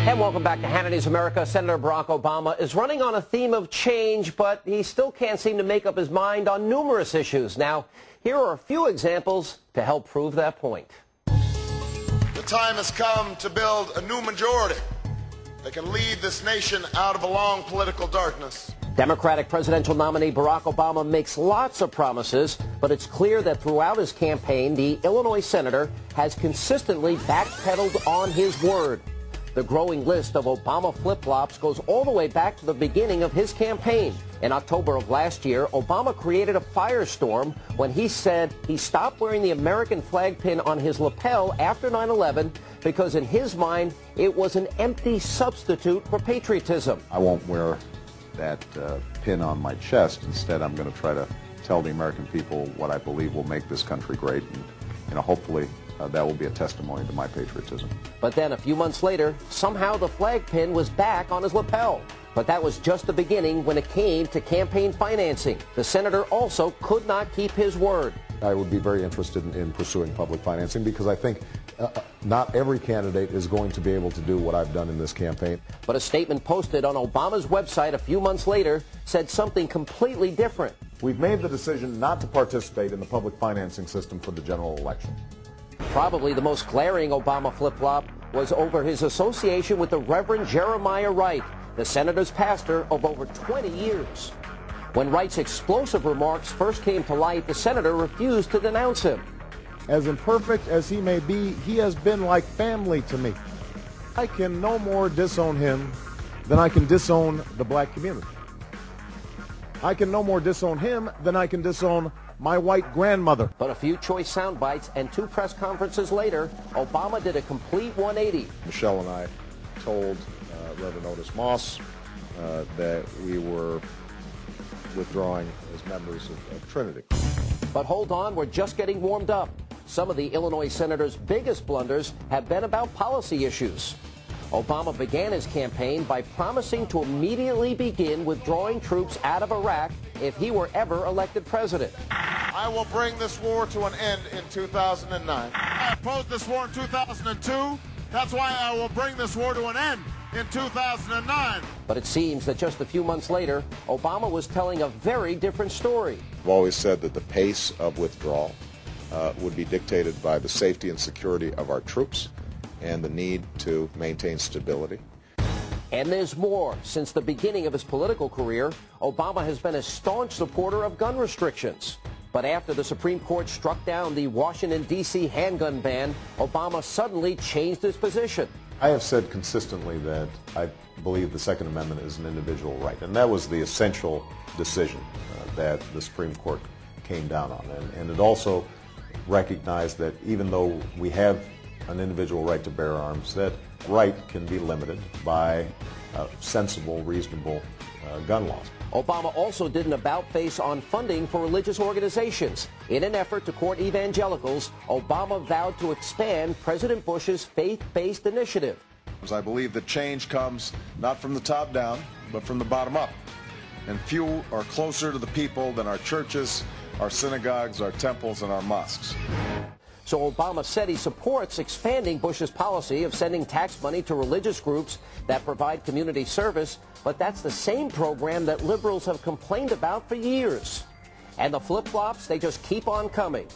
And welcome back to Hannity's America. Senator Barack Obama is running on a theme of change, but he still can't seem to make up his mind on numerous issues. Now, here are a few examples to help prove that point. The time has come to build a new majority that can lead this nation out of a long political darkness. Democratic presidential nominee Barack Obama makes lots of promises, but it's clear that throughout his campaign, the Illinois senator has consistently backpedaled on his word. The growing list of Obama flip-flops goes all the way back to the beginning of his campaign. In October of last year, Obama created a firestorm when he said he stopped wearing the American flag pin on his lapel after 9/11 because in his mind, it was an empty substitute for patriotism. I won't wear that pin on my chest. Instead, I'm going to try to tell the American people what I believe will make this country great, and hopefully that will be a testimony to my patriotism. But then a few months later, somehow the flag pin was back on his lapel. But that was just the beginning when it came to campaign financing. The senator also could not keep his word. I would be very interested in pursuing public financing because I think not every candidate is going to be able to do what I've done in this campaign. But a statement posted on Obama's website a few months later said something completely different. We've made the decision not to participate in the public financing system for the general election. Probably the most glaring Obama flip-flop was over his association with the Reverend Jeremiah Wright, the senator's pastor of over 20 years. When Wright's explosive remarks first came to light, the senator refused to denounce him. As imperfect as he may be, he has been like family to me. I can no more disown him than I can disown the black community. I can no more disown him than I can disown my white grandmother. But a few choice sound bites and 2 press conferences later, Obama did a complete 180. Michelle and I told Reverend Otis Moss that we were withdrawing as members of Trinity. But hold on, we're just getting warmed up. Some of the Illinois senator's biggest blunders have been about policy issues. Obama began his campaign by promising to immediately begin withdrawing troops out of Iraq if he were ever elected president. I will bring this war to an end in 2009. I opposed this war in 2002. That's why I will bring this war to an end in 2009. But it seems that just a few months later, Obama was telling a very different story. I've always said that the pace of withdrawal would be dictated by the safety and security of our troops and the need to maintain stability. And there's more. Since the beginning of his political career, Obama has been a staunch supporter of gun restrictions. But after the Supreme Court struck down the Washington, D.C. handgun ban, Obama suddenly changed his position. I have said consistently that I believe the Second Amendment is an individual right, and that was the essential decision that the Supreme Court came down on. And it also recognized that even though we have an individual right to bear arms, that right can be limited by sensible, reasonable gun laws. Obama also did an about-face on funding for religious organizations. In an effort to court evangelicals, Obama vowed to expand President Bush's faith-based initiative. I believe that change comes not from the top down, but from the bottom up. And few are closer to the people than our churches, our synagogues, our temples, and our mosques. So Obama said he supports expanding Bush's policy of sending tax money to religious groups that provide community service, but that's the same program that liberals have complained about for years. And the flip-flops, they just keep on coming.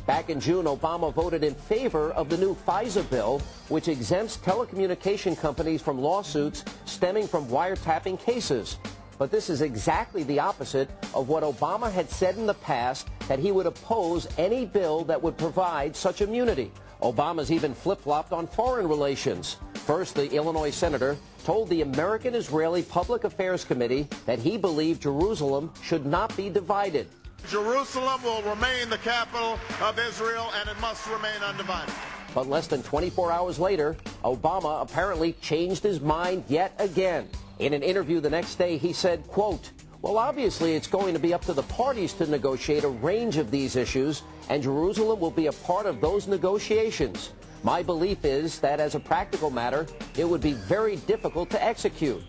Back in June, Obama voted in favor of the new FISA bill, which exempts telecommunication companies from lawsuits stemming from wiretapping cases. But this is exactly the opposite of what Obama had said in the past, that he would oppose any bill that would provide such immunity. Obama's even flip-flopped on foreign relations. First, the Illinois senator told the American-Israeli Public Affairs Committee that he believed Jerusalem should not be divided. Jerusalem will remain the capital of Israel, and it must remain undivided. But less than 24 hours later, Obama apparently changed his mind yet again. In an interview the next day, he said, quote, "Well, obviously it's going to be up to the parties to negotiate a range of these issues, and Jerusalem will be a part of those negotiations. My belief is that as a practical matter, it would be very difficult to execute."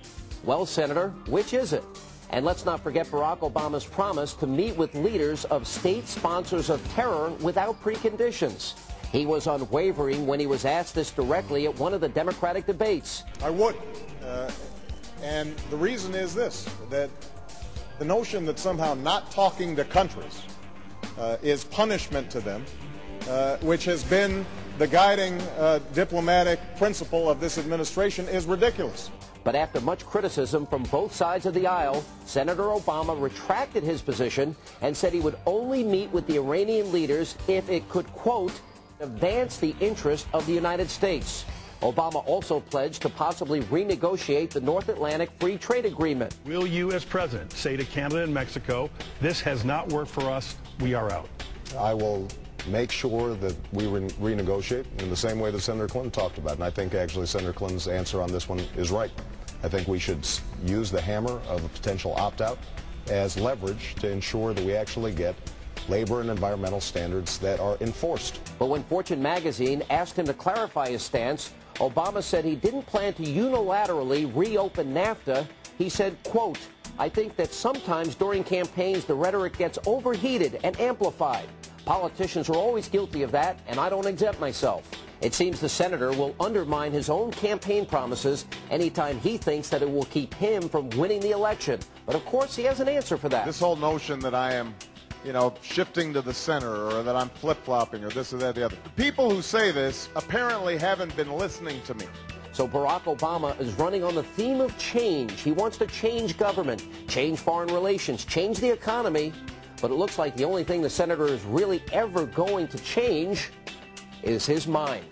Well, Senator, which is it? And let's not forget Barack Obama's promise to meet with leaders of state sponsors of terror without preconditions. He was unwavering when he was asked this directly at one of the Democratic debates. I would. And the reason is this, that the notion that somehow not talking to countries is punishment to them, which has been the guiding diplomatic principle of this administration, is ridiculous. But after much criticism from both sides of the aisle, Senator Obama retracted his position and said he would only meet with the Iranian leaders if it could, quote, advance the interest of the United States. Obama also pledged to possibly renegotiate the North Atlantic Free Trade Agreement. Will you, as president, say to Canada and Mexico, this has not worked for us, we are out? I will make sure that we renegotiate in the same way that Senator Clinton talked about. And I think actually Senator Clinton's answer on this one is right. I think we should use the hammer of a potential opt-out as leverage to ensure that we actually get labor and environmental standards that are enforced. But when Fortune magazine asked him to clarify his stance, Obama said he didn't plan to unilaterally reopen NAFTA. He said, quote, I think that sometimes during campaigns the rhetoric gets overheated and amplified. Politicians are always guilty of that, and I don't exempt myself. It seems the senator will undermine his own campaign promises anytime he thinks that it will keep him from winning the election. But of course, he has an answer for that. This whole notion that I am, shifting to the center, or that I'm flip-flopping, or this or that, the other. The people who say this apparently haven't been listening to me. So Barack Obama is running on the theme of change. He wants to change government, change foreign relations, change the economy. But it looks like the only thing the senator is really ever going to change is his mind.